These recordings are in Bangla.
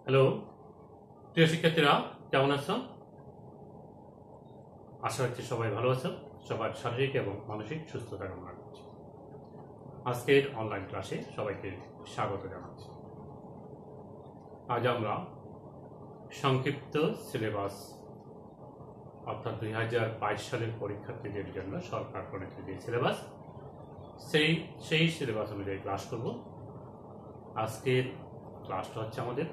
হ্যালো প্রিয় শিক্ষার্থীরা, কেমন আছো? আশা রাখছি সবাই ভালো আছো। সবার শারীরিক এবং মানসিক সুস্থতা কামনা করছি। আজকের অনলাইন ক্লাসে সবাইকে স্বাগত জানাচ্ছি। আজ আমরা সংক্ষিপ্ত সিলেবাস অর্থাৎ 2022 সালের পরীক্ষার্থীদের জন্য সরকার প্রণীত যে সিলেবাস সেই সিলেবাস অনুযায়ী ক্লাস করব। আজকের ক্লাসটা হচ্ছে আমাদের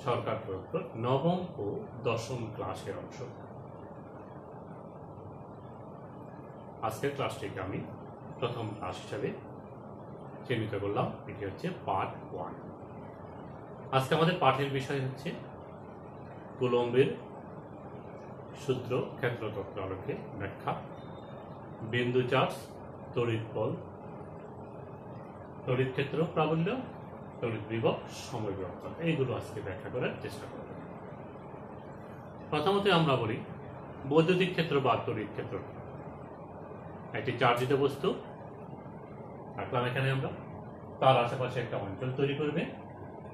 সরকার প্রদত্ত নবম ও দশম ক্লাসের অংশ। আজকের ক্লাসটিকে আমি প্রথম ক্লাস হিসাবে চিহ্নিত করলাম। এটি হচ্ছে পার্ট 1। আজকে আমাদের পাঠের বিষয় হচ্ছে কুলম্বের সূত্র, ক্ষেত্রতত্ত্ব আলোকে ব্যাখ্যা, বিন্দু চার্জ, তড়িৎ বল, তড়িৎ ক্ষেত্র প্রাবল্য, তড়িৎ বিভব, সময় বিভব, এইগুলো আজকে ব্যাখ্যা করার চেষ্টা করব। প্রথমত আমরা বলি বৈদ্যুতিক ক্ষেত্র বা তড়িৎ ক্ষেত্র। একটি চার্জিত বস্তু রাখলাম এখানে আমরা, তার আশেপাশে একটা অঞ্চল তৈরি করবে,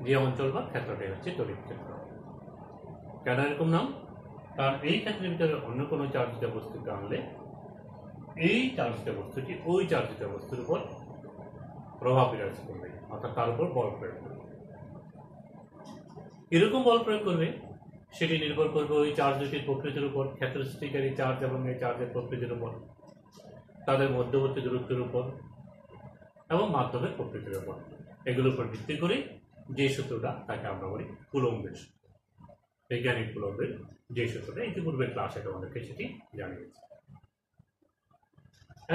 যে অঞ্চল বা ক্ষেত্রটাই হচ্ছে তড়িৎ ক্ষেত্র। কেন এরকম নাম? কারণ এই ক্ষেত্রের ভিতরে অন্য কোনো চার্জিত বস্তুকে আনলে এই চার্জিত বস্তুটি ওই চার্জিত বস্তুর উপর প্রভাব বিরাজ করবে, অর্থাৎ তার উপর বল প্রয়োগ করবে। এরকম বল প্রয়োগ করবে সেটি নির্ভর করবে ওই চার্জ দুটির প্রকৃতির উপর, ক্ষেত্র সৃষ্টিকারী চার্জ এবং এই চার্জের প্রকৃতির উপর, তাদের মধ্যবর্তী দূরত্বের উপর এবং মাধ্যমের প্রকৃতির উপর। এগুলোর উপর ভিত্তি করে যে সূত্রটা তাকে আমরা বলি কুলম্বের সূত্র। বৈজ্ঞানিক কুলম্বের যে সূত্রটা ইতিপূর্বে ক্লাসে তোমাদেরকে সেটি জানিয়েছে।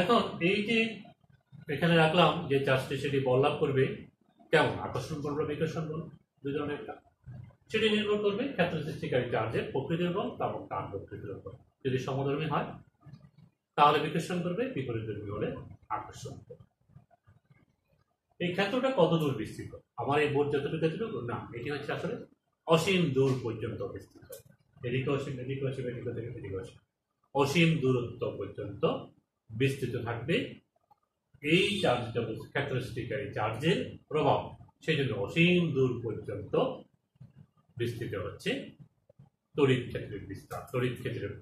এখন এই যে এখানে রাখলাম যে চার্জটি, সেটি বল লাভ করবে কেমন? আকর্ষণ বল বা বিকর্ষণ বল, দুই ধরনের। সেটি নির্ভর করবে ক্ষেত্র সৃষ্টিকারী চার্জের প্রকৃতির উপর এবং তার প্রকৃতির উপর। যদি সমধর্মী হয় তাহলে বিকর্ষণ করবে, বিপরীতধর্মী হলে আকর্ষণ করবে। এই ক্ষেত্রটা কত দূর বিস্তৃত? আমার এই বোর্ড যতটুকু না, এটি হচ্ছে আসলে অসীম দূর পর্যন্ত বিস্তৃত। এদিকে অসীম, এদিকে অসীম, এদিকে থেকে এদিকে অসীম, অসীম দূরত্ব পর্যন্ত বিস্তৃত থাকবে এই চার্জিত ক্ষেত্র সৃষ্টিকারী চার্জের প্রভাব। সেই জন্য অসীম দূর পর্যন্ত বিস্তৃত হচ্ছে তড়িৎ ক্ষেত্রের বিস্তার। তড়িৎ ক্ষেত্রের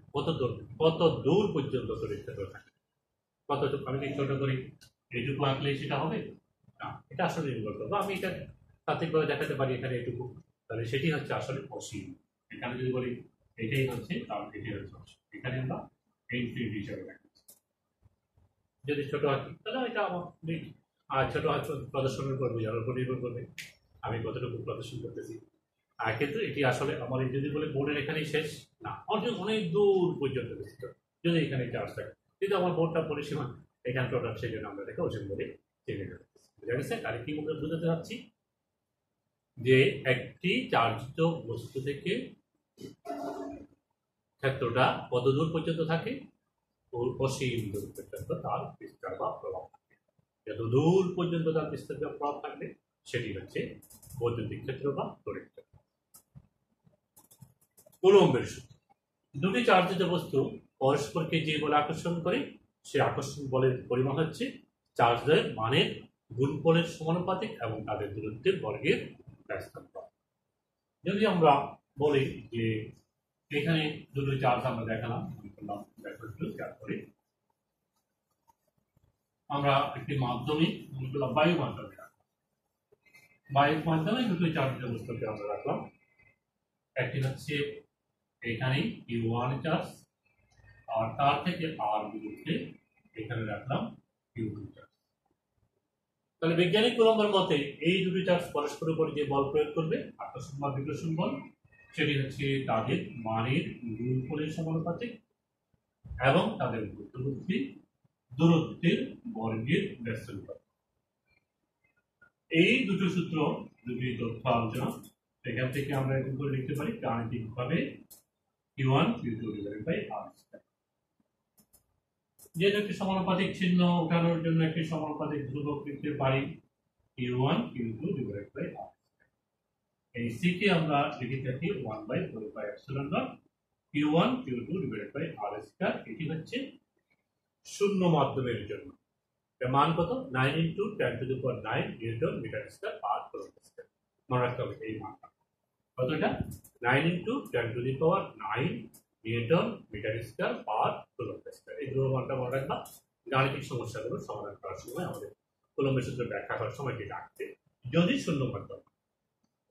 কত দূর পর্যন্ত তড়িৎ ক্ষেত্র থাকে, কতটুকু আমি ছোট করি এইটুকু আঁকলে সেটা হবে না। এটা আসলে নির্ভর করবো, আমি এটা তাত্ত্বিকভাবে দেখাতে পারি এখানে এইটুকু, তাহলে সেটি হচ্ছে আসলে অসীম। এখানে যদি বলি এটাই হচ্ছে, কারণ এটাই হচ্ছে অসীম, এখানে আমরা ইনফিনিটি হিসাবে দেখাচ্ছি। যদি ছোট আঁকি তাহলে এটা আমার আর ছোট হাত প্রদর্শনের উপর বোঝানোর উপর নির্ভর করবে আমি কতটুকু প্রদর্শন করতেছি। কিন্তু এটি আসলে আমার যদি বলে বোর্ডের এখানেই শেষ না, অনেক দূর পর্যন্ত বিস্তৃত। যদি এখানে চার্জ থাকে, কিন্তু আমার বোর্ডটা পরিসীমা এখানে টোটাল, সেই জন্য আমরা এটাকে অসীম বলে চিনে নেব। বুঝা গেছে? আর কি মধ্যে বুঝাতে চাচ্ছি যে একটি চার্জিত বস্তু থেকে ক্ষেত্রটা কত দূর পর্যন্ত থাকে, অসীম দূর পর্যন্ত তার বিস্তার বা প্রভাব থাকে। যত দূর পর্যন্ত তার বিস্তার বা প্রভাব থাকবে সেটি হচ্ছে বৈদ্যুতিক ক্ষেত্র বা তড়িৎ ক্ষেত্র। কুলম্বের সূত্র। দুটি চার্জিত বস্তু পরস্পরকে যে বলে আকর্ষণ করে, সে আকর্ষণ বলের পরিমাণ হচ্ছে চার্জের মানের গুণফলের সমানুপাতিক এবং তাদের দূরত্বের বর্গের ব্যস্তানুপাত। যদি আমরা বলি যে এখানে দুটো চার্জ আমরা দেখালাম, তারপরে আমরা একটি মাধ্যমে বায়ু মাধ্যমে রাখলাম, বায়ুর মাধ্যমে দুটো চার্জিত বস্তুকে আমরা রাখলাম। একটি হচ্ছে এখানে Q1 চার্জ, আর তার থেকে আর দূরত্বে এখানে রাখলাম Q2 চার্জ। তাহলে বৈজ্ঞানিক কুলম্বের মতে এই দুটি চার্জ পরস্পরের উপর যে বল প্রয়োগ করবে, আকর্ষণ বা বিকর্ষণ বল, সেটি হচ্ছে তাদের মানের গুণফলের সমানুপাতিক এবং তাদের মধ্যবর্তী দূরত্বের বর্গের ব্যস্তানুপাত। এই দুটো সূত্র, দুটি তথ্য আলোচনা, এখান থেকে আমরা এরকম করে লিখতে পারি গাণিতিকভাবে Q1 Q2 divided by R square. যেহেতু একটি সমানুপাতিক চিহ্ন উঠানোর জন্য একটি সমানুপাতিক ধ্রুবক লিখতে পারি Q1 Q2 divided by R। এই C কে আমরা লিখে থাকি 1/4πε0 Q1 Q2 divided by R square. এটি হচ্ছে শূন্য মাধ্যমের জন্য। এর মান কত? 9 × 10⁹ newton metre square per coulomb square. মনে রাখতে হবে এই মানটা। কতটা 9 into 10⁻⁹ newton metre square per coulomb square. এই দুটো মানটা মনে রাখবা গাণিতিক সমস্যাগুলো সমাধান করার সময় আমাদের কুলম্বের সূত্র ব্যাখ্যা করার সময় এটা রাখতে। যদি শূন্য মাধ্যম,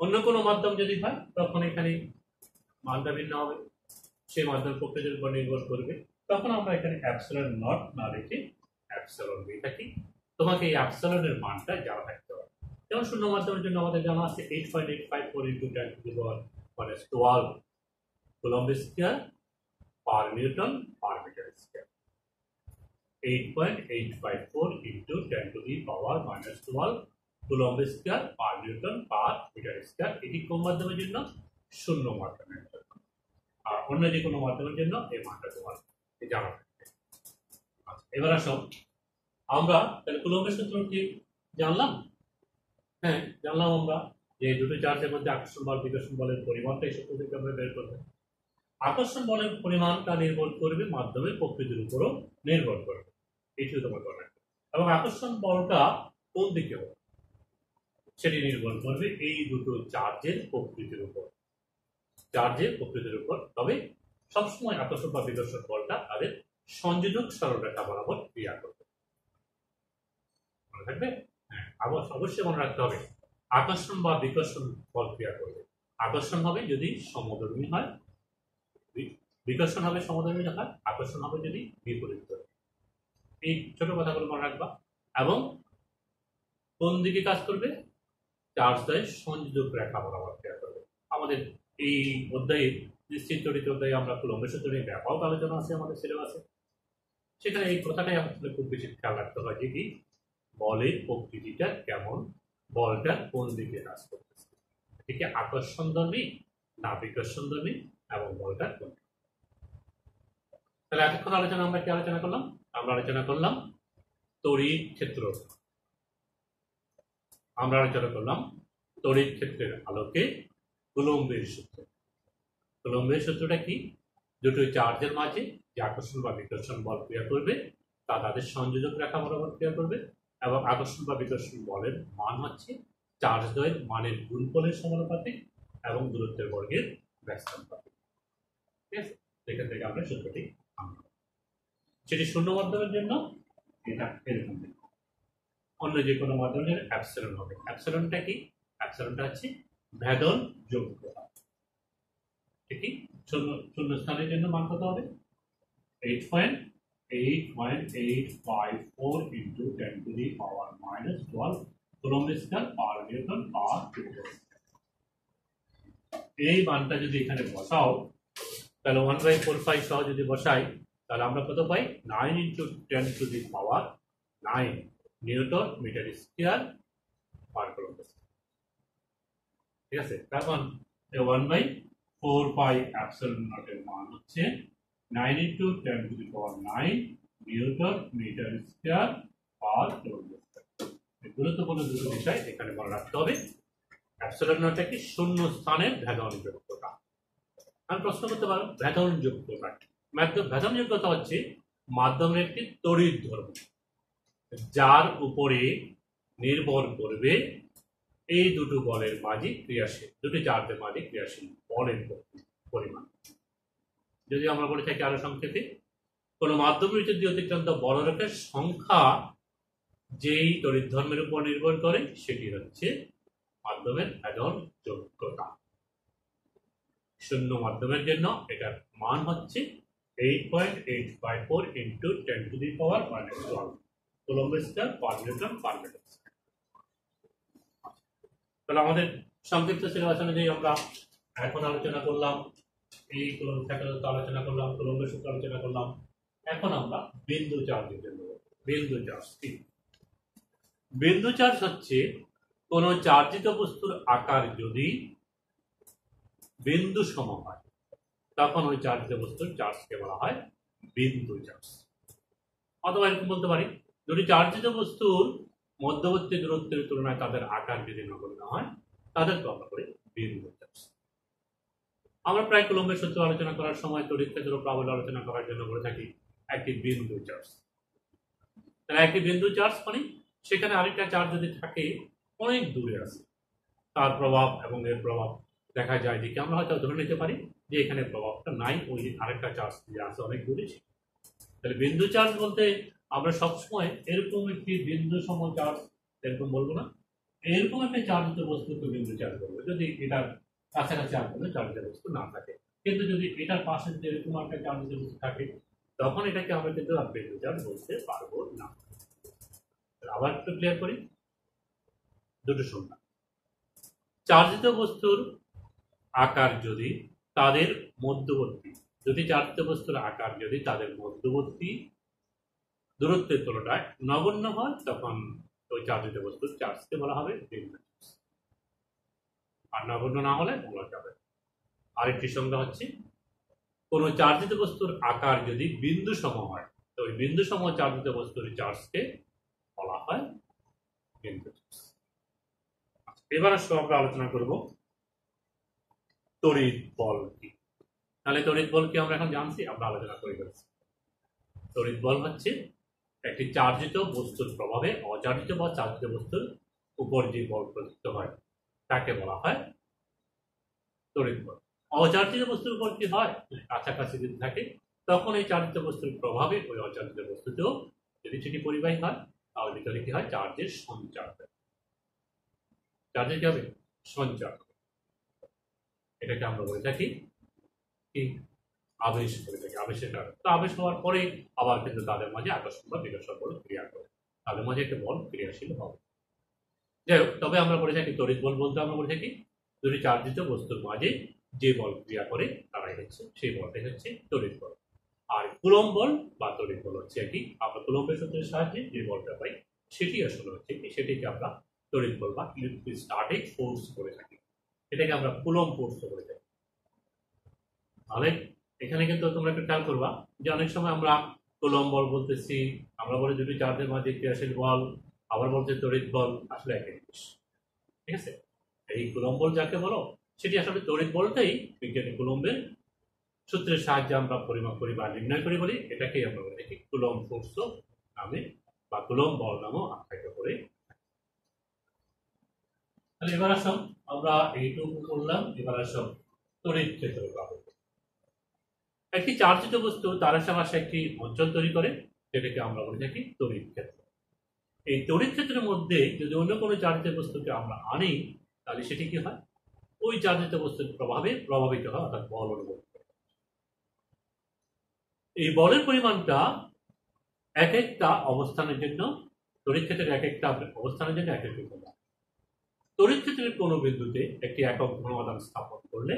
অন্য কোনো মাধ্যম যদি হয় তখন এখানে মানটা ভিন্ন হবে, সেই মাধ্যম প্রকৃতির উপর নির্ভর করবে। তখন আমরা এখানে অ্যাপসিলন নট না রেখে অ্যাপসিলন দিয়ে থাকি। তোমাকে এই অ্যাপসিলনের মানটা জানা থাকতে হবে। যেমন শূন্য মাধ্যমের জন্য আমাদের জানা আছে 8.854 into 10⁻⁻12 coulomb square per newton per metre square. 8.854 into 10⁻⁻12 coulomb square per newton per metre square. এটি কোন মাধ্যমের জন্য? শূন্য মাধ্যমের জন্য। আর অন্য যে কোনো মাধ্যমের জন্য এই মানটা তোমার জানা থাকবে। এবার আসো আমরা তাহলে কুলম্বের সূত্র কি জানলাম? হ্যাঁ জানলাম আমরা যে দুটো চার্জের মধ্যে আকর্ষণ বল বিকর্ষণ বলের পরিমাণটা এই সূত্র থেকে আমরা বের করব। আকর্ষণ বলের পরিমাণটা নির্ভর করবে মাধ্যমের প্রকৃতির উপরও নির্ভর করবে, এটিও তোমার দরকার। এবং আকর্ষণ বলটা কোন দিকে হবে সেটি নির্ভর করবে এই দুটো চার্জের প্রকৃতির উপর, তবে সবসময় আকর্ষণ বা বিকর্ষণ বলটা তাদের সংযোজক সরলরেখা বরাবর ক্রিয়া করবে। মনে থাকবে? হ্যাঁ, অবশ্যই মনে রাখতে হবে আকর্ষণ বা বিকর্ষণ বল ক্রিয়া করবে। আকর্ষণ হবে যদি সমধর্মী হয়, বিকর্ষণ হবে সমধর্মী হয়, আকর্ষণ হবে যদি বিপরীত হয়। এই ছোট কথাগুলো মনে রাখবা। এবং কোন দিকে কাজ করবে? চার্জ দ্বয়ের সংযোজক রেখা বরাবর ক্রিয়া করবে। আমাদের এই অধ্যায়ে নিশ্চিত চরিত্র অধ্যায়ে আমরা কুলম্বের সূত্র নিয়ে ব্যাপক আলোচনা আছে আমাদের সিলেবাসে। সেখানে এই কথাটাই আসলে খুব বেশি খেয়াল রাখতে হয় যে কি বলের প্রকৃতিটা কেমন, বলটা কোন দিকে কাজ করতেছে, এটিকে আকর্ষণ ধর্মী না বিকর্ষণ ধর্মী, এবং বলটা কোন। তাহলে এতক্ষণ আলোচনা আমরা কি আলোচনা করলাম? আমরা আলোচনা করলাম তড়িৎ ক্ষেত্র। আমরা আলোচনা করলাম তড়িৎ ক্ষেত্রের আলোকে কুলম্বের সূত্র। কুলম্বের সূত্রটা কি? দুটো চার্জের মাঝে যে আকর্ষণ বা বিকর্ষণ বল ক্রিয়া করবে তা তাদের সংযোজক রেখা বরাবর ক্রিয়া করবে, এবং আকর্ষণ বা বিকর্ষণ বলের মান হচ্ছে চার্জ দ্বয়ের মানের গুণফলের সমানুপাতিক এবং দূরত্বের বর্গের ব্যস্তানুপাতিক। ঠিক আছে, এখান থেকে আমরা সূত্রটি আনলাম। সেটি শূন্য মাধ্যমের জন্য এটা এরকম, অন্য যে কোনো মাধ্যমের জন্য অ্যাপসিলন হবে। অ্যাপসিলনটা কি? অ্যাপসিলনটা হচ্ছে ভেদন যোগ্যতা। ঠিক শূন্য স্থানের জন্য মান কত হবে? 8.854 into 10⁻⁻12 coulomb square per newton per metre. এই মানটা যদি এখানে বসাও তাহলে 1/4 সহ যদি বসাই তাহলে আমরা কত পাই? 9 into 10⁻⁹ newton metre square per coulomb. ঠিক আছে, তখন 1/4 অ্যাপসিলন নটের মান হচ্ছে 9 into 10⁹ newton metre square per coulomb. গুরুত্বপূর্ণ দুটো বিষয় এখানে মনে রাখতে হবে। অ্যাপসিলন নটটা কি? শূন্য স্থানের ভেদন যোগ্যতা। আমি প্রশ্ন করতে পারো ভেদন যোগ্যতা কি? ভেদন যোগ্যতা হচ্ছে মাধ্যমের একটি তড়িৎ ধর্ম যার উপরে নির্ভর করবে এই দুটো বলের মাঝে ক্রিয়াশীল, দুটি চার্জের মাঝে ক্রিয়াশীল বলের পরিমাণ। যদি আমরা বলে থাকি আরো সংক্ষেপে, কোন মাধ্যমের যদি অতিক্রান্ত বলরেখার সংখ্যা যেই তড়িৎ ধর্মের উপর নির্ভর করে সেটি হচ্ছে মাধ্যমের ভেদন যোগ্যতা। শূন্য মাধ্যমের জন্য এটার মান হচ্ছে 8.854 into 10⁻⁻12 coulomb square per newton per metre. তাহলে আমাদের সংক্ষিপ্ত সিলেবাস অনুযায়ী আমরা এখন আলোচনা করলাম এই কুলম্ব ক্ষেত্র আলোচনা করলাম, কুলম্বের সূত্র আলোচনা করলাম। এখন আমরা বিন্দু চার্জের জন্য বিন্দু চার্জ কি? বিন্দু চার্জ হচ্ছে কোন চার্জিত বস্তুর আকার যদি বিন্দু সম হয় তখন ওই চার্জিত বস্তুর চার্জকে বলা হয় বিন্দু চার্জ। অথবা এরকম বলতে পারি যদি চার্জিত বস্তুর মধ্যবর্তী দূরত্বের তুলনায় তাদের আকার যদি নগণ্য হয় তাদেরকে আমরা বলি বিন্দু চার্জ। আমরা প্রায় কুলম্বের সূত্র আলোচনা করার সময় তড়িৎ ক্ষেত্র প্রাবল্য আলোচনা করার জন্য বলে থাকি একটি বিন্দু চার্জ। তাহলে একটি বিন্দু চার্জ মানে সেখানে আরেকটা চার্জ যদি থাকে অনেক দূরে আছে, তার প্রভাব এবং এর প্রভাব দেখা যায় যে আমরা হয়তো ধরে নিতে পারি যে এখানে প্রভাবটা নাই, ওই আরেকটা চার্জ যে আছে অনেক দূরে। তাহলে বিন্দু চার্জ বলতে আমরা সবসময় এরকম একটি বিন্দু সম চার্জ এরকম বলবো না, এরকম একটা চার্জিত বস্তুকে বিন্দু চার্জ বলবো যদি এটার কাছাকাছি আর কোনো চার্জিত বস্তু না থাকে। কিন্তু যদি এটার পাশে যদি এরকম একটা চার্জিত বস্তু থাকে তখন এটাকে আমরা কিন্তু আর বিন্দু চার্জ বলতে পারবো না। আবার একটু ক্লিয়ার করি দুটো সংখ্যা। চার্জিত বস্তুর আকার যদি তাদের মধ্যবর্তী, যদি চার্জিত বস্তুর আকার যদি তাদের মধ্যবর্তী দূরত্বের তুলনায় নগণ্য হয় তখন ওই চার্জিত বস্তুর চার্জকে বলা হবে বিন্দু চার্জ, আর নগণ্য না হলে বলা যাবে। আরেকটি সংজ্ঞা হচ্ছে কোন চার্জিত বস্তুর আকার যদি বিন্দু সম হয় তো ওই বিন্দু সম চার্জিত বস্তুর চার্জকে বলা হয় বিন্দু চার্জ। এবার আমরা আলোচনা করব তড়িৎ বল কি। তাহলে তড়িৎ বল কি আমরা এখন জানছি, আমরা আলোচনা করে ফেলছি। তড়িৎ বল হচ্ছে একটি চার্জিত বস্তুর প্রভাবে অচার্জিত বা চার্জিত বস্তুর উপর যে বল প্রযুক্ত হয় তাকে বলা হয় তড়িৎ বল। অচার্জিত বস্তুর উপর কি হয়, কাছাকাছি যদি থাকে তখন এই চার্জিত বস্তুর প্রভাবে ওই অচার্জিত বস্তুতেও যদি সেটি পরিবাহী হয় তাহলে ভিতরে কি হয়, চার্জের সঞ্চার হয়। চার্জের কি হবে, সঞ্চার। এটাকে আমরা বলে থাকি কি, আবেশ করে থাকি, আবেশের কারণে। তো আবেশ হওয়ার পরে আবার কিন্তু তাদের মাঝে আকর্ষণ বা বিকর্ষণ বল ক্রিয়া করে, তাদের মাঝে একটা বল ক্রিয়াশীল হবে। যাই হোক, তবে আমরা বলে থাকি তড়িৎ বল বলতে আমরা বলে থাকি দুটি চার্জিত বস্তুর মাঝে যে বল ক্রিয়া করে তারাই হচ্ছে, সেই বলটাই হচ্ছে তড়িৎ বল। আর কুলম্ব বল বা তড়িৎ বল হচ্ছে কি, আমরা কুলম্বের সূত্রের সাহায্যে যে বলটা পাই সেটি আসলে হচ্ছে কি, সেটিকে আমরা তড়িৎ বল বা ইলেকট্রোস্ট্যাটিক ফোর্স করে থাকি, এটাকে আমরা কুলম্ব ফোর্স করে থাকি। তাহলে এখানে কিন্তু তোমরা একটু খেয়াল করবা যে অনেক সময় আমরা কুলম্ব বল বলতেছি, আমরা বলি দুটি চার্জের মাঝে ক্রিয়াশীল বল, আবার বলতে তড়িৎ বল, আসলে একই জিনিস। ঠিক আছে, এই কুলম্ব বল যাকে বলো সেটি আসলে তড়িৎ বলটাই বিজ্ঞানী কুলম্বের সূত্রের সাহায্যে আমরা পরিমাপ করি বা নির্ণয় করি বলি, এটাকেই আমরা বলে থাকি কুলম্ব ফোর্স নামে বা কুলম্ব বল নামেও আখ্যায়িত করে। তাহলে এবার আসো আমরা এইটুকু করলাম, এবার আসো তড়িৎ ক্ষেত্র পাবো। একটি চার্জিত বস্তু তার আশেপাশে একটি অঞ্চল তৈরি করে, যেটাকে আমরা বলে থাকি তড়িৎ ক্ষেত্র। এই তড়িৎ ক্ষেত্রের মধ্যে যদি অন্য কোনো চার্জিত বস্তুকে আমরা আনি তাহলে সেটি কি হয়, ওই চার্জিত বস্তুর প্রভাবে প্রভাবিত হয়, অর্থাৎ বল অনুভব করে। এই বলের পরিমাণটা এক একটা অবস্থানের জন্য, তড়িৎ ক্ষেত্রের এক একটা অবস্থানের জন্য এক এক রকম। তড়িৎ ক্ষেত্রের কোনো বিন্দুতে একটি একক ঘনমাধান স্থাপন করলে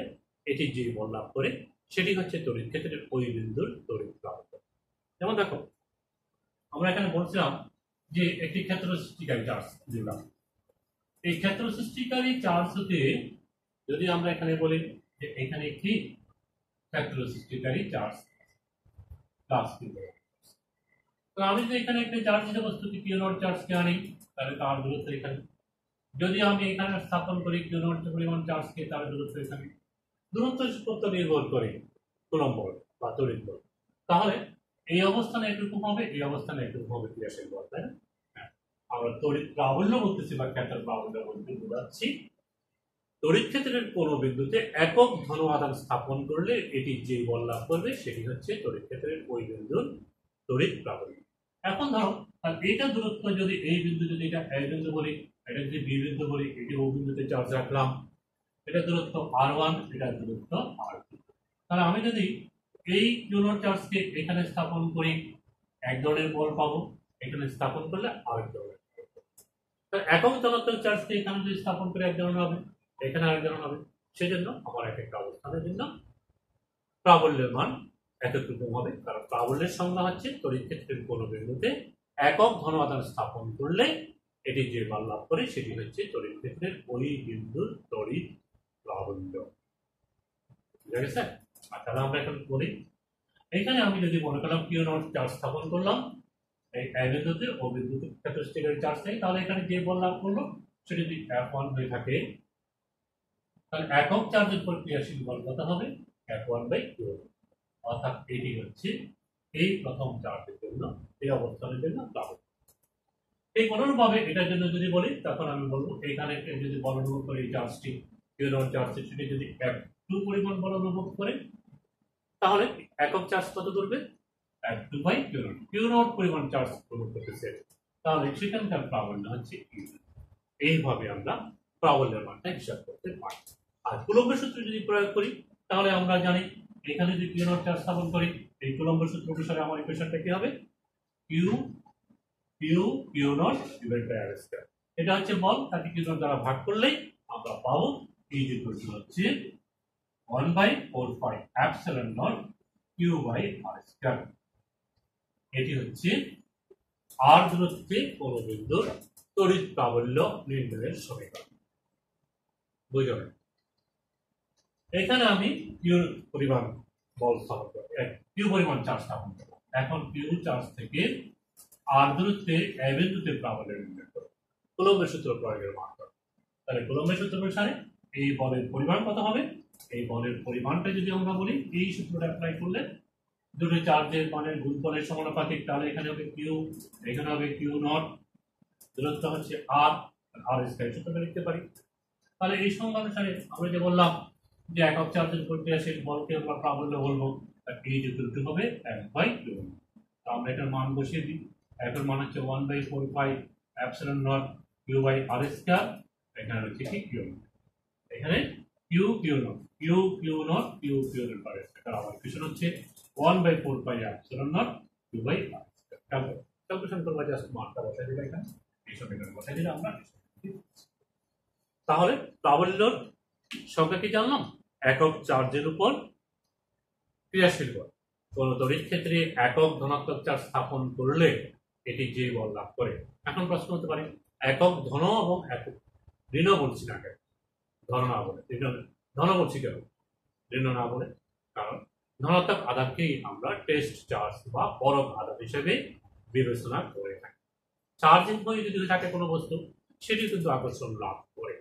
এটি যে বল লাভ করে সেটি হচ্ছে তড়িৎ ক্ষেত্রের ওই বিন্দুর তড়িৎ প্রাবল্য। যেমন দেখো, আমরা এখানে বলছিলাম যে একটি ক্ষেত্র সৃষ্টিকারী চার্জ দিলাম, এই ক্ষেত্র সৃষ্টিকারী চার্জ হতে যদি আমরা এখানে বলি যে এখানে একটি ক্ষেত্র সৃষ্টিকারী চার্জ প্লাস q, তো আমি যদি এখানে একটি চার্জিত বস্তুকে q নট চার্জকে আনি তাহলে তার দূরত্ব এখানে, যদি আমি এখানে স্থাপন করি q নট পরিমাণ চার্জকে তার দূরত্ব এখানে, দূরত্বের উপর নির্ভর করে কুলম্ব বল বা তড়িৎ বল। তাহলে এই অবস্থানে একরকম হবে, এই অবস্থানে একরকম হবে ক্রিয়াশীল বল, তাই না? আমরা তড়িৎ প্রাবল্য বলতেছি বা ক্ষেত্র প্রাবল্য বলতে বোঝাচ্ছি তড়িৎ ক্ষেত্রের কোন বিন্দুতে একক ধন আধান স্থাপন করলে এটি যে বল লাভ করবে সেটি হচ্ছে তড়িৎ ক্ষেত্রের ওই বিন্দুর তড়িৎ প্রাবল্য। এখন ধরো এইটা দূরত্ব, যদি এই বিন্দু যদি এটা এ বিন্দু বলি, এটা যদি বি বিন্দু বলি, এটি ও বিন্দুতে চার্জ রাখলাম, এটা দূরত্ব r1, এটা দূরত্ব r2। তাহলে আমি যদি এই ইউনিট চার্জকে এখানে স্থাপন করি এক ধরনের বল পাবো, এখানে স্থাপন করলে আরেক ধরনের। তো একক ধনাত্মক চার্জকে এখানে যদি স্থাপন করে এক ধরনের হবে, এখানে আরেক ধরনের হবে, সেজন্য আমার এক একটা অবস্থানের জন্য প্রাবল্যের মান এক এক রকম হবে। কারণ প্রাবল্যের সংজ্ঞা হচ্ছে তড়িৎ ক্ষেত্রের কোন বিন্দুতে একক ধন আধান স্থাপন করলে এটি যে মান লাভ করে সেটি হচ্ছে তড়িৎ ক্ষেত্রের ওই বিন্দুর তড়িৎ প্রাবল্য। ঠিক আছে, তাহলে আমরা এখন করি, এখানে আমি যদি মনে করলাম q নট চার্জ স্থাপন করলাম এই এ বিন্দুতে, ও বিন্দুতে ক্ষেত্র সৃষ্টিকারী চার্জ নেই, তাহলে এখানে যে বল লাভ করলো সেটি যদি F1 হয়ে থাকে তাহলে একক চার্জের উপর ক্রিয়াশীল বল কত হবে, F1/q, অর্থাৎ এটি হচ্ছে এই প্রথম চার্জের জন্য, এই অবস্থানের জন্য প্রাবল্য। এই অনুরূপভাবে এটার জন্য যদি বলি তখন আমি বলবো এখানে যদি বল অনুভব করে এই চার্জটি কিউ নট চার্জ সেটি যদি F2 পরিমাণ বল অনুভব করে তাহলে একক চার্জ কত করবে F2 by q naught. Q naught পরিমাণ চার্জ অনুভব করতেছে তাহলে সেখানকার প্রাবল্য হচ্ছে E। এইভাবে আমরা প্রাবল্যের মানটা হিসাব করতে পারি। আর কুলম্বের সূত্র যদি প্রয়োগ করি তাহলে আমরা জানি এখানে যদি কিউ নট চার্জ স্থাপন করি এই কুলম্বের সূত্র অনুসারে আমার ইকুয়েশনটা কি হবে q q q naught divide by r square. এটা হচ্ছে বল, তাকে কিউ নট দ্বারা ভাগ করলেই আমরা পাবো E ইকুয়াল হচ্ছে 1/4 pi epsilon naught q by r square. এটি হচ্ছে আর দূরত্বে কোন বিন্দুর তড়িৎ প্রাবল্য নির্ণয়ের সমীকরণ। বুঝলেন? এখানে আমি কিউ পরিমাণ বল স্থাপন করব, কিউ পরিমাণ চার্জ স্থাপন করব। এখন কিউ চার্জ থেকে আর দূরত্বে এ বিন্দুতে প্রাবল্য নির্ণয় করব কুলম্বের সূত্র প্রয়োগের মাধ্যমে। তাহলে কুলম্বের সূত্র অনুসারে এই বলের পরিমাণ কত হবে, এই বলের পরিমাণটা যদি আমরা বলি এই সূত্রটা অ্যাপ্লাই করলে দুটো চার্জের মানের গুণফলের সমানুপাতিক, তাহলে এখানে হবে কিউ, এখানে হবে কিউ নট, দূরত্ব হচ্ছে আর, আর স্কয়ার সূত্রটা লিখতে পারি। তাহলে এই সংজ্ঞা অনুসারে আমরা যে বললাম যে একক চার্জের প্রক্রিয়াশীল বলকে আমরা প্রাবল্য বলবো, E ইকুয়াল হবে 1/2। তো আমরা এটার মান বসিয়ে দিই। এটার মান হচ্ছে 1/4 pi epsilon naught q by r square. এখানে হচ্ছে কি কিউ, এখানে q q naught q q naught q q naught r square. আমার ইকুয়েশন হচ্ছে 1/4 pi epsilon naught q by r square. Calculation করব, জাস্ট মানটা বসাই দিই এখানে, এই সমীকরণ বসাই দিলে আমরা। তাহলে প্রাবল্যর সংখ্যা কি জানলাম, একক চার্জের উপর ক্রিয়াশীল বল। কোন তড়িৎ ক্ষেত্রে একক ধনাত্মক চার্জ স্থাপন করলে এটি যে বল লাভ করে। এখন প্রশ্ন হতে পারে একক ধন এবং একক ঋণ বলছি না কেন, ধন না বলে ধন বলছি কেন, ঋণ না বলে, কারণ ধনাত্মক আধানকেই আমরা টেস্ট চার্জ বা পরক আধান হিসেবে বিবেচনা করে থাকি। চার্জিং হয়ে যদি থাকে কোনো বস্তু সেটি কিন্তু আকর্ষণ লাভ করে।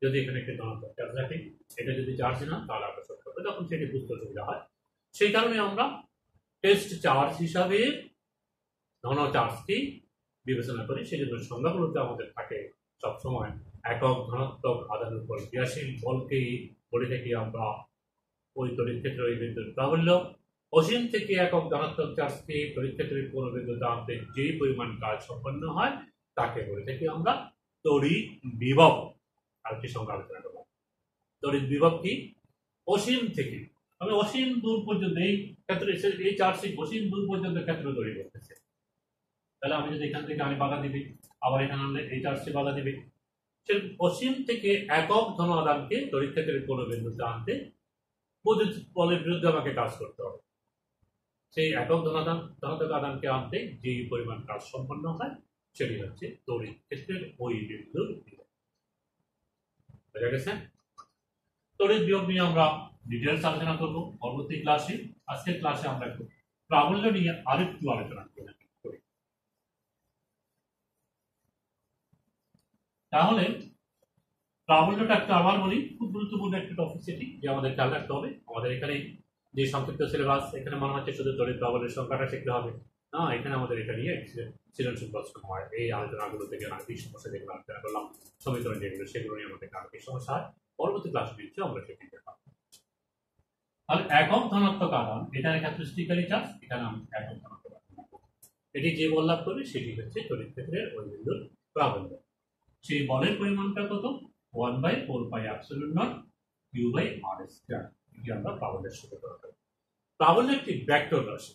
যদি এখানে একটি ধনাত্মক চার্জ রাখি, এটা যদি চার্জ না তাহলে আকর্ষণ করবে, তখন সেটি বুঝতে সুবিধা হয়। সেই কারণে আমরা টেস্ট চার্জ হিসাবে ধন চার্জটি বিবেচনা করি। সেই জন্য সংজ্ঞাগুলোতে আমাদের থাকে সবসময় একক ধনাত্মক আধানের উপর ক্রিয়াশীল বলকেই বলে থাকি আমরা ওই তড়িৎ ক্ষেত্রে ওই বিন্দুর প্রাবল্য। অসীম থেকে একক ধনাত্মক চার্জকে তড়িৎ ক্ষেত্রের কোন বিন্দুতে আনতে যে পরিমাণ কাজ সম্পন্ন হয় তাকে বলে থাকি আমরা তড়িৎ বিভব। আরেকটি সংজ্ঞা আলোচনা করব, তড়িৎ বিভব কি, অসীম থেকে আমি অসীম দূর পর্যন্ত এই ক্ষেত্রে এই চার্জটি অসীম দূর পর্যন্ত ক্ষেত্র তৈরি করতেছে। তাহলে আমি যদি এখান থেকে আমি বাধা দিবি, আবার এখানে আনলে এই চার্জটি বাধা দিবে। সে অসীম থেকে একক ধন আদানকে তড়িৎ ক্ষেত্রের কোন বিন্দুতে আনতে বৈদ্যুতিক বলের বিরুদ্ধে আমাকে কাজ করতে হবে। সেই একক ধনাত্মক আদানকে আনতে যে পরিমাণ কাজ সম্পন্ন হয় সেটি হচ্ছে তড়িৎ ক্ষেত্রের ওই বিন্দুর বিভব। বুঝা গেছে? তড়িৎ বিভব নিয়ে আমরা ডিটেলস আলোচনা করব পরবর্তী ক্লাসে। আজকের ক্লাসে আমরা একটু প্রাবল্য নিয়ে আরেকটু আলোচনা করি। তাহলে প্রাবল্যটা একটু আবার বলি, খুব গুরুত্বপূর্ণ একটা টপিক সেটি, যে আমাদের খেয়াল রাখতে হবে। আমাদের এখানে যে সংক্ষিপ্ত সিলেবাস, এখানে মনে হচ্ছে শুধু তড়িৎ প্রাবল্যের সংখ্যাটা শিখতে হবে না, এখানে আমাদের এটা নিয়ে সৃজনশীল প্রশ্ন হয়। এই আলোচনাগুলো থেকে আর্থিক সমস্যা যেগুলো আলোচনা করলাম, সমীকরণ যেগুলো, সেগুলো নিয়ে আমাদের আর্থিক সমস্যা হয়। পরবর্তী ক্লাস দিচ্ছে আমরা সেটিকে পাবো। তাহলে একক ধনাত্মক আধান, এখানে ক্ষেত্রস্থিকারী চার্জ, এখানে আমি একক ধনাত্মক আধান, এটি যে বল লাভ করবে সেটি হচ্ছে তড়িৎ ক্ষেত্রের ওই বিন্দুর প্রাবল্য। সেই বলের পরিমাণটা কত, 1/4 pi epsilon naught q by r square. এটি আমরা প্রাবল্যের সূত্র প্রয়োগ করি। প্রাবল্য একটি ভেক্টর রাশি,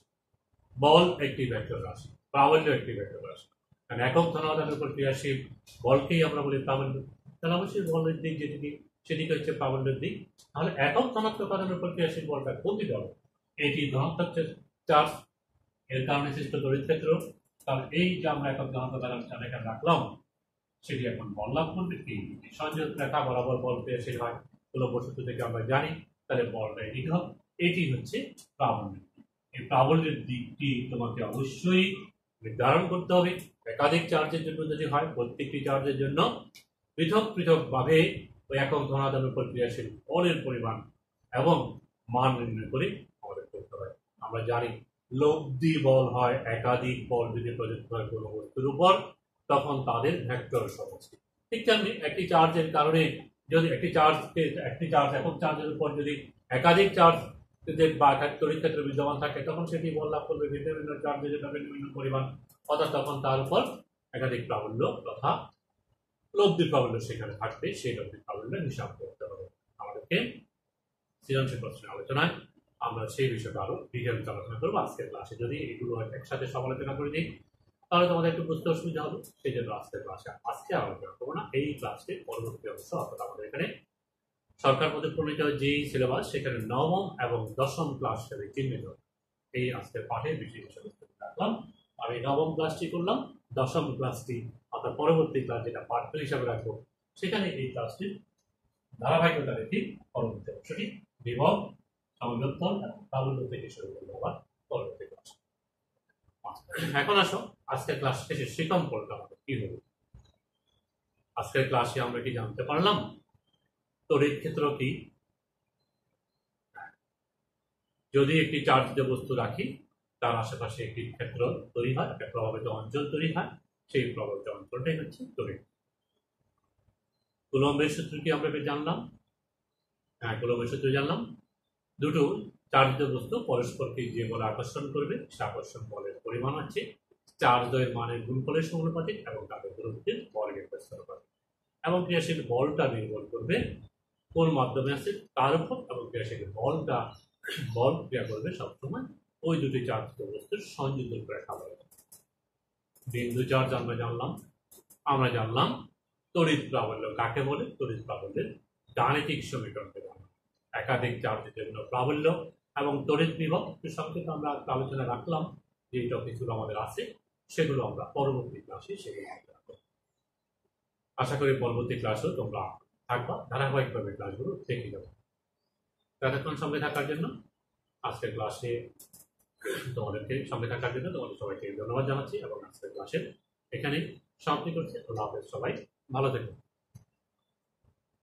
বল একটি ভেক্টর রাশি, প্রাবল্য একটি ভেক্টর রাশি। কারণ একক ধন আধানের উপর ক্রিয়াশীল বলকেই আমরা বলি প্রাবল্য। তাহলে অবশ্যই বলের দিক যেদিকে সেদিকে হচ্ছে প্রাবল্যের দিক। তাহলে একক ধনাত্মক আধানের উপর ক্রিয়াশীল বলটা কোন দিকে হবে, এটি ধনাত্মক চার্জ, এর কারণে সৃষ্ট তড়িৎ ক্ষেত্র। তাহলে এই যে আমরা একক ধনাত্মক আধান এখানে রাখলাম সেটি এখন বল লাভ করবে। এই সংযোগ রেখা বরাবর বল ক্রিয়াশীল হয়, কুলম্ব সূত্র থেকে আমরা জানি। তাহলে বলটা এদিকে হবে, এটি হচ্ছে প্রাবল্য। এই প্রাবল্যের দিকটি তোমাকে অবশ্যই নির্ধারণ করতে হবে। একাধিক চার্জের জন্য যদি হয়, প্রত্যেকটি চার্জের জন্য পৃথক পৃথক ভাবে ওই একক ধনাত্মক উপর ক্রিয়াশীল বলের পরিমাণ এবং মান নির্ণয় করে আমাদের করতে হয়। আমরা জানি লব্ধি বল হয় একাধিক বল যদি প্রযুক্ত হয় কোনো বস্তুর উপর, তখন তাদের ভেক্টর সমষ্টি। ঠিক তেমনি একটি চার্জের কারণে যদি একটি চার্জ একক চার্জের উপর যদি একাধিক চার্জ বা তড়িৎ ক্ষেত্র বিদ্যমান থাকে তখন সেটি বল লাভ করবে ভিন্ন ভিন্ন চার্জের জন্য ভিন্ন ভিন্ন পরিমাণ, অর্থাৎ তখন তার উপর একাধিক প্রাবল্য তথা লব্ধি প্রাবল্য সেখানে থাকবে, সেই লব্ধি প্রাবল্য হিসাব করতে হবে। আমাদেরকে সৃজনশীল প্রশ্নের আলোচনায় আমরা সেই বিষয়টা আরো বিজ্ঞানিক আলোচনা করবো আজকের ক্লাসে। যদি এগুলো একসাথে সমালোচনা করে দিই তাহলে তোমাদের একটু বুঝতে অসুবিধা হবে, সেই জন্য আজকের ক্লাসে আজকে আলোচনা করবো না, এই ক্লাসে পরবর্তী অংশ অর্থাৎ আমাদের এখানে সরকার মধ্যে প্রণীত যে সিলেবাস সেখানে নবম এবং দশম ক্লাস হিসেবে চিহ্নিত এই আজকের পাঠের বিষয় হিসেবে রাখলাম। আমি নবম ক্লাসটি করলাম, দশম ক্লাসটি অর্থাৎ পরবর্তী ক্লাস যেটা পাঠ হিসাবে রাখবো সেখানে এই ক্লাসটির ধারাবাহিকতা রেখে পরবর্তী অংশটি বিভব, সংযোজন এবং প্রাবল্য থেকে শুরু করবো আবার পরবর্তী ক্লাস। এখন আসো আজকের ক্লাস শেষে শিকম পড়লে আমাদের কি হবে। আজকের ক্লাসে আমরা কি জানতে পারলাম? তড়িৎ ক্ষেত্র কি? যদি একটি চার্জিত বস্তু রাখি তার আশেপাশে একটি ক্ষেত্র তৈরি হয়, একটা প্রভাবিত অঞ্চল তৈরি হয়, সেই প্রভাবিত অঞ্চলটাই হচ্ছে তড়িৎ। কুলম্বের সূত্র কি আমরা জানলাম? হ্যাঁ, কুলম্বের সূত্র জানলাম। দুটো চার্জিত বস্তু পরস্পরকে যে বলে আকর্ষণ করবে সে আকর্ষণ বলের পরিমাণ হচ্ছে চার্জ দ্বয়ের মানের গুণফলের সমানুপাতিক এবং তাদের দূরত্বের বর্গের সমানুপাতিক, এবং ক্রিয়াশীল বলটা নির্ভর করবে কোন মাধ্যমে আছে তার উপর, এবং ক্রিয়াশীল বল ক্রিয়া করবে সবসময় ওই দুটি চার্জিত বস্তুর সংযোজন করে খাবার। বিন্দু চার্জ আমরা জানলাম তড়িৎ প্রাবল্য কাকে বলে, তড়িৎ প্রাবল্যের গাণিতিক সমীকরণকে জানলাম। একাধিক চার্জের জন্য প্রাবল্য এবং তড়িৎ বিভব সংক্ষেপে আমরা আলোচনা রাখলাম, যে টপিকগুলো আমাদের আছে সেগুলো আমরা পরবর্তী ক্লাসে সেগুলো রাখবো। আশা করি পরবর্তী ক্লাসেও তোমরা থাকবা, ধারাবাহিকভাবে ক্লাসগুলো দেখে যাবো। এতক্ষণ সঙ্গে থাকার জন্য আজকের ক্লাসে তোমাদেরকে সঙ্গে থাকার জন্য তোমাদের সবাইকে ধন্যবাদ জানাচ্ছি এবং আজকের ক্লাসের এখানে সমাপ্তি করছি। আল্লাহ হাফেজ, সবাই ভালো থেকো।